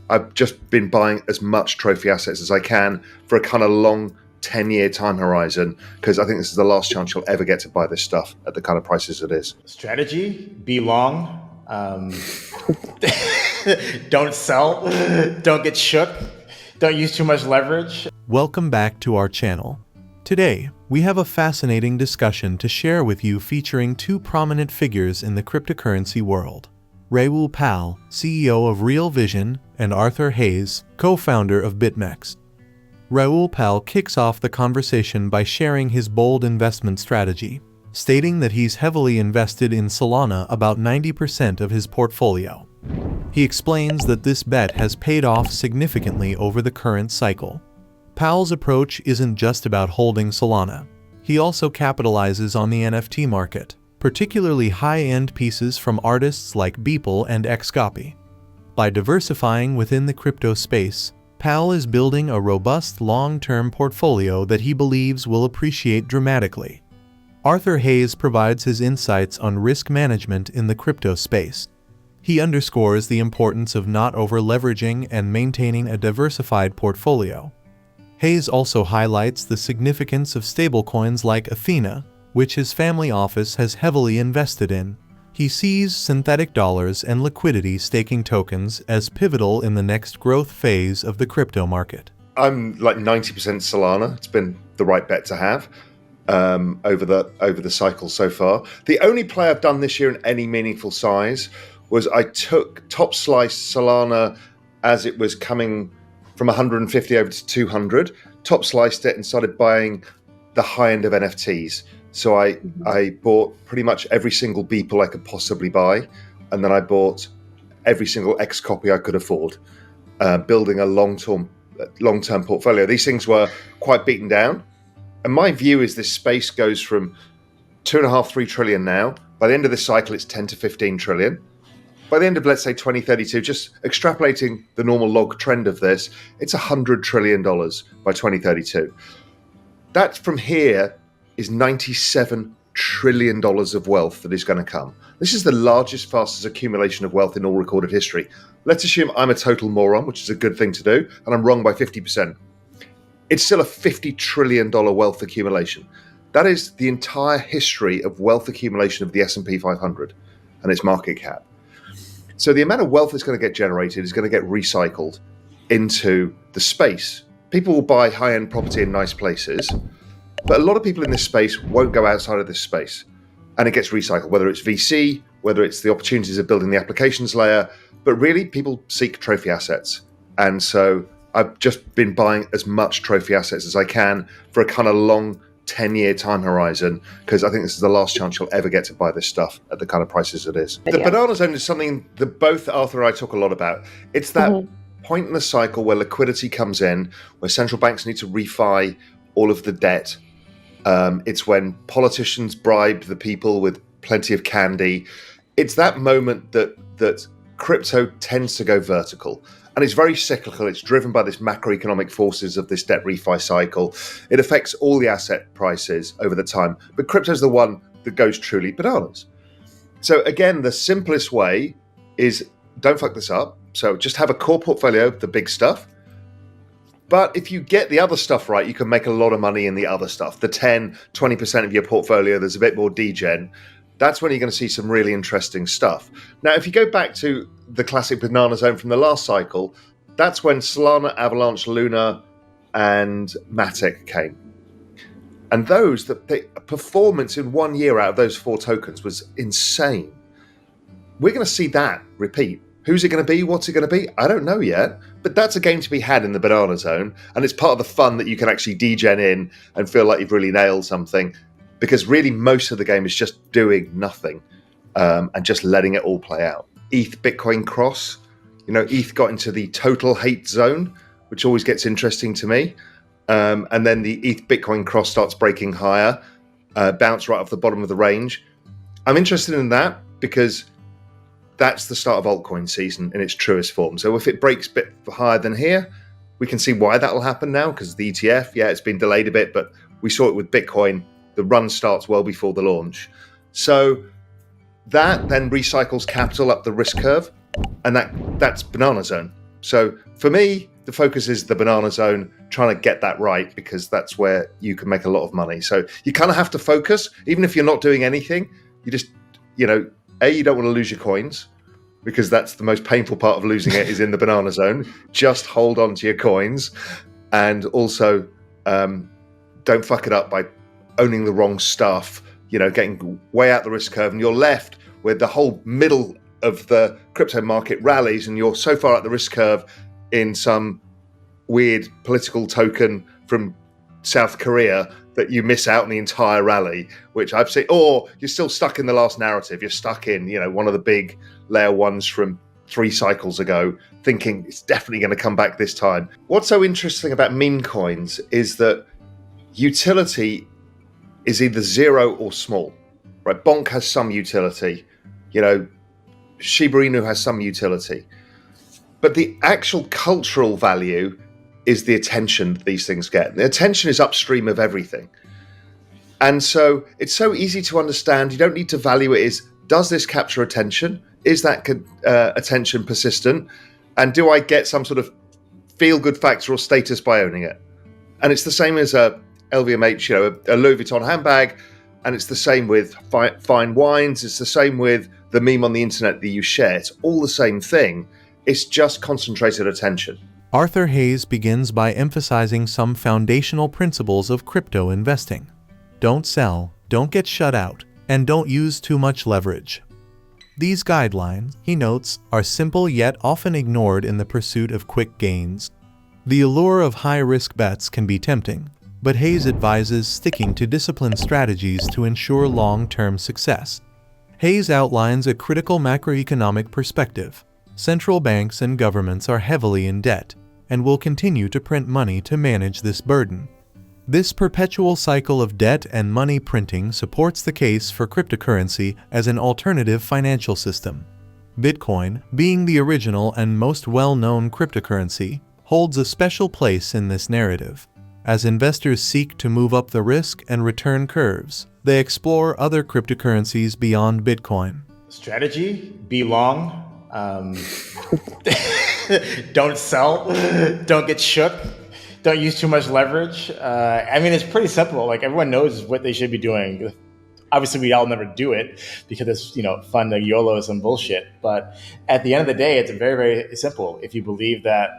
I've just been buying as much trophy assets as I can for a kind of long 10-year time horizon, because I think this is the last chance you'll ever get to buy this stuff at the kind of prices it is. Strategy, be long. Don't sell. Don't get shook. Don't use too much leverage. Welcome back to our channel. Today, we have a fascinating discussion to share with you featuring two prominent figures in the cryptocurrency world. Raoul, CEO of Real Vision, and Arthur Hayes, co-founder of BitMEX. Raoul kicks off the conversation by sharing his bold investment strategy, stating that he's heavily invested in Solana, about 90% of his portfolio. He explains that this bet has paid off significantly over the current cycle. Powell's approach isn't just about holding Solana. He also capitalizes on the NFT market, particularly high-end pieces from artists like Beeple and XCOPY. By diversifying within the crypto space, Powell is building a robust long-term portfolio that he believes will appreciate dramatically. Arthur Hayes provides his insights on risk management in the crypto space. He underscores the importance of not over-leveraging and maintaining a diversified portfolio. Hayes also highlights the significance of stablecoins like Athena, which his family office has heavily invested in. He sees synthetic dollars and liquidity staking tokens as pivotal in the next growth phase of the crypto market. I'm like 90% Solana. It's been the right bet to have over the cycle so far. The only play I've done this year in any meaningful size was I took top slice Solana as it was coming from 150 over to 200, top sliced it and started buying the high end of NFTs. So I bought pretty much every single Beeple I could possibly buy, and then I bought every single XCOPY I could afford, building a long-term portfolio. These things were quite beaten down, and my view is this space goes from 2.5–3 trillion now. By the end of this cycle, it's 10 to 15 trillion. By the end of, let's say, 2032, just extrapolating the normal log trend of this, it's $100 trillion by 2032. That from here is $97 trillion of wealth that is going to come. This is the largest, fastest accumulation of wealth in all recorded history. Let's assume I'm a total moron, which is a good thing to do, and I'm wrong by 50%. It's still a $50 trillion wealth accumulation. That is the entire history of wealth accumulation of the S&P 500 and its market cap. So the amount of wealth that's going to get generated is going to get recycled into the space. People will buy high-end property in nice places, but a lot of people in this space won't go outside of this space, and it gets recycled, whether it's VC, whether it's the opportunities of building the applications layer, but really people seek trophy assets. And so I've just been buying as much trophy assets as I can for a kind of long 10-year time horizon, because I think this is the last chance you'll ever get to buy this stuff at the kind of prices it is. The banana zone is something that both Arthur and I talk a lot about. It's that point in the cycle where liquidity comes in, where central banks need to refi all of the debt. It's when politicians bribe the people with plenty of candy. It's that moment that crypto tends to go vertical. And it's very cyclical. It's driven by this macroeconomic forces of this debt refi cycle. It affects all the asset prices over the time. But crypto is the one that goes truly bananas. So again, the simplest way is don't fuck this up. So just have a core portfolio, the big stuff. But if you get the other stuff right, you can make a lot of money in the other stuff. The 10, 20% of your portfolio, there's a bit more degen. That's when you're going to see some really interesting stuff. Now, if you go back to the classic banana zone from the last cycle, that's when Solana, Avalanche, Luna, and Matic came. And the performance in 1 year out of those 4 tokens was insane. We're going to see that repeat. Who's it going to be? What's it going to be? I don't know yet, but that's a game to be had in the banana zone. And it's part of the fun that you can actually degen in and feel like you've really nailed something. Because really most of the game is just doing nothing and just letting it all play out. ETH Bitcoin cross, ETH got into the total hate zone, which always gets interesting to me. And then the ETH Bitcoin cross starts breaking higher, bounce right off the bottom of the range. I'm interested in that because that's the start of altcoin season in its truest form. So if it breaks a bit higher than here, we can see why that will happen now, because the ETF, it's been delayed a bit, but we saw it with Bitcoin. The run starts well before the launch. So that then recycles capital up the risk curve, and that's banana zone. So for me, the focus is the banana zone, trying to get that right, because that's where you can make a lot of money. So you kind of have to focus, even if you're not doing anything. You just, you don't want to lose your coins, because that's the most painful part of losing it is in the banana zone. Just hold on to your coins, and also don't fuck it up by owning the wrong stuff, getting way out the risk curve, and you're left with the whole middle of the crypto market rallies, and you're so far out the risk curve in some weird political token from South Korea that you miss out on the entire rally, which I've seen. Or you're still stuck in the last narrative. You're stuck in, one of the big layer ones from 3 cycles ago, thinking it's definitely going to come back this time. What's so interesting about meme coins is that utility is either zero or small, right? Bonk has some utility, Shiba Inu has some utility, but the actual cultural value is the attention that these things get. The attention is upstream of everything. And so it's so easy to understand. You don't need to value it as, does this capture attention? Is that attention persistent? And do I get some sort of feel-good factor or status by owning it? And it's the same as a LVMH, a Louis Vuitton handbag. And it's the same with fine wines. It's the same with the meme on the internet that you share. It's all the same thing. It's just concentrated attention. Arthur Hayes begins by emphasizing some foundational principles of crypto investing. Don't sell, don't get shut out, and don't use too much leverage. These guidelines, he notes, are simple yet often ignored in the pursuit of quick gains. The allure of high-risk bets can be tempting, but Hayes advises sticking to disciplined strategies to ensure long-term success. Hayes outlines a critical macroeconomic perspective. Central banks and governments are heavily in debt and will continue to print money to manage this burden. This perpetual cycle of debt and money printing supports the case for cryptocurrency as an alternative financial system. Bitcoin, being the original and most well-known cryptocurrency, holds a special place in this narrative. As investors seek to move up the risk and return curves, they explore other cryptocurrencies beyond Bitcoin. Strategy, be long. Don't sell, don't get shook, don't use too much leverage. It's pretty simple. Like, everyone knows what they should be doing. Obviously, we all never do it because it's fun to YOLO some bullshit. But at the end of the day, it's very, very simple. If you believe that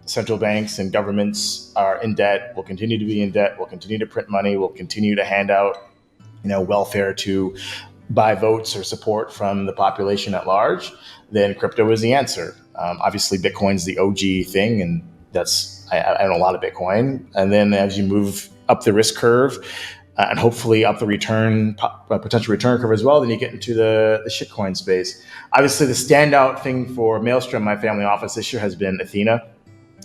central banks and governments are in debt, will continue to be in debt, will continue to print money, will continue to hand out, welfare to buy votes or support from the population at large, then crypto is the answer. Obviously, Bitcoin's the OG thing, and I own a lot of Bitcoin. And then as you move up the risk curve and hopefully up the potential return curve as well, then you get into the shitcoin space. Obviously, the standout thing for Maelstrom, my family office this year, has been Athena,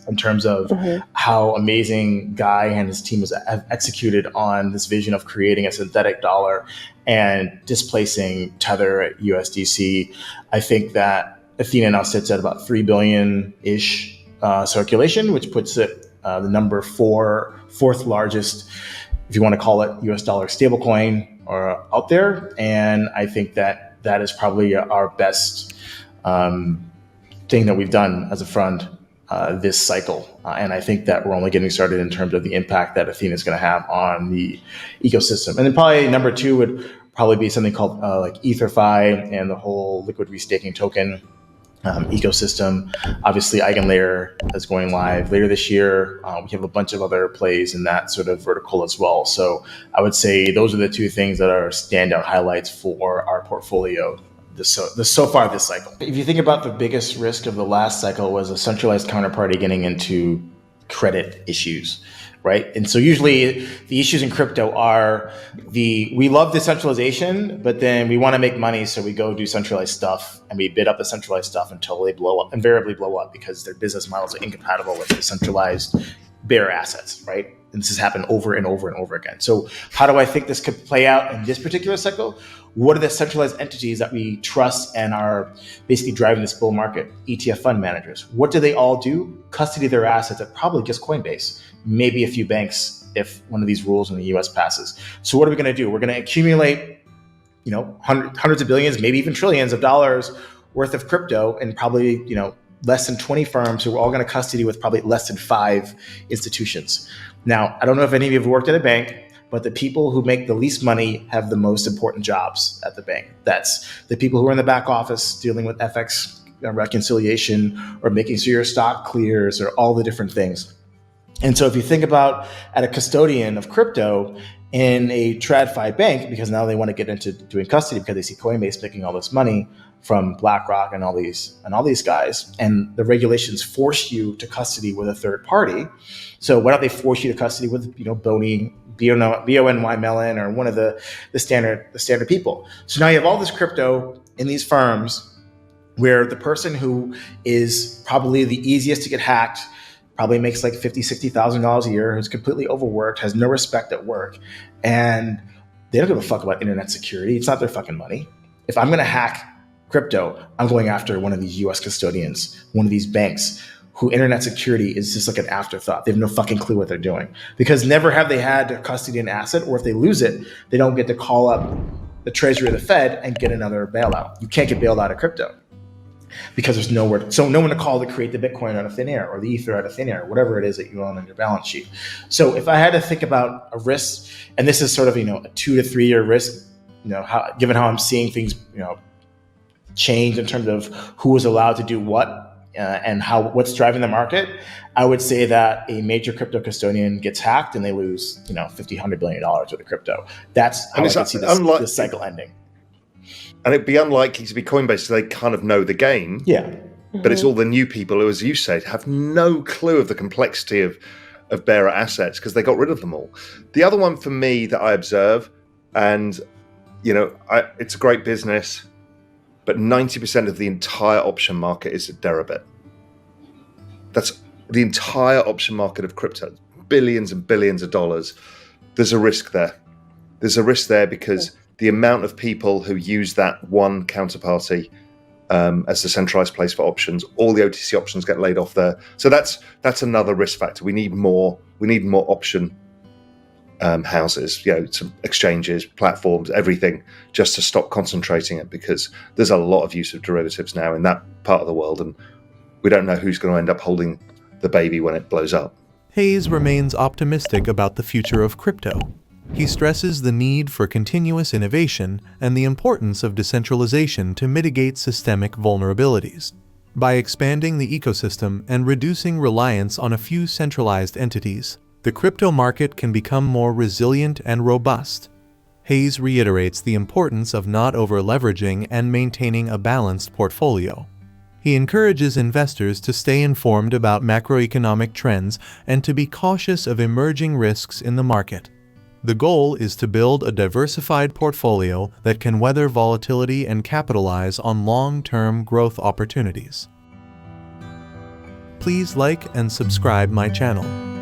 in terms of how amazing Guy and his team have executed on this vision of creating a synthetic dollar and displacing Tether USDC. I think that Athena now sits at about 3 billion-ish circulation, which puts it the number fourth largest, if you want to call it, US dollar stablecoin out there. And I think that is probably our best thing that we've done as a fund this cycle. And I think that we're only getting started in terms of the impact that Athena is going to have on the ecosystem. And then probably number 2 would probably be something called like EtherFi and the whole liquid restaking token ecosystem. Obviously, EigenLayer is going live later this year. We have a bunch of other plays in that sort of vertical as well. So I would say those are the 2 things that are standout highlights for our portfolio so far this cycle. If you think about the biggest risk of the last cycle was a centralized counterparty getting into credit issues, right? And so usually the issues in crypto are we love decentralization, but then we want to make money, so we go do centralized stuff and we bid up the centralized stuff until they invariably blow up because their business models are incompatible with decentralized bearer assets, right? And this has happened over and over and over again. So how do I think this could play out in this particular cycle? What are the centralized entities that we trust and are basically driving this bull market? ETF fund managers. What do they all do? Custody their assets at probably just Coinbase, maybe a few banks if one of these rules in the US passes. So what are we going to do? We're going to accumulate, hundreds of billions, maybe even trillions of dollars worth of crypto and probably, less than 20 firms who are all going to custody with probably less than 5 institutions. Now, I don't know if any of you have worked at a bank, but the people who make the least money have the most important jobs at the bank. That's the people who are in the back office dealing with FX reconciliation or making sure your stock clears or all the different things. And so if you think about at a custodian of crypto in a TradFi bank, because now they want to get into doing custody because they see Coinbase making all this money from BlackRock and all these guys, and the regulations force you to custody with a third party. So why don't they force you to custody with Bony, BONY Mellon, or one of the standard people? So now you have all this crypto in these firms where the person who is probably the easiest to get hacked probably makes like $50,000, $60,000 a year, who's completely overworked, has no respect at work, and they don't give a fuck about internet security. It's not their fucking money. If I'm going to hack crypto, I'm going after one of these US custodians, one of these banks, who internet security is just like an afterthought. They have no fucking clue what they're doing, because never have they had to custody an asset, or if they lose it, they don't get to call up the treasury or the Fed and get another bailout. You can't get bailed out of crypto, because there's no one to call to create the Bitcoin out of thin air or the Ether out of thin air, whatever it is that you own on your balance sheet. So if I had to think about a risk, and this is sort of, a 2 to 3 year risk, given how I'm seeing things, change in terms of who is allowed to do what, and what's driving the market, I would say that a major crypto custodian gets hacked and they lose, $50-100 billion worth of crypto. That's how I could see this cycle ending. And it'd be unlikely to be Coinbase, so they kind of know the game. Yeah. But it's all the new people who, as you said, have no clue of the complexity of bearer assets because they got rid of them all. The other one for me that I observe, and it's a great business, but 90% of the entire option market is a deribit. That's the entire option market of crypto, billions and billions of dollars. There's a risk there. There's a risk there because the amount of people who use that one counterparty as the centralized place for options, all the OTC options get laid off there. So that's another risk factor. We need more option houses, some exchanges, platforms, everything, just to stop concentrating it, because there's a lot of use of derivatives now in that part of the world, and we don't know who's going to end up holding the baby when it blows up. Hayes remains optimistic about the future of crypto. He stresses the need for continuous innovation and the importance of decentralization to mitigate systemic vulnerabilities. By expanding the ecosystem and reducing reliance on a few centralized entities, the crypto market can become more resilient and robust. Hayes reiterates the importance of not over-leveraging and maintaining a balanced portfolio. He encourages investors to stay informed about macroeconomic trends and to be cautious of emerging risks in the market. The goal is to build a diversified portfolio that can weather volatility and capitalize on long-term growth opportunities. Please like and subscribe my channel.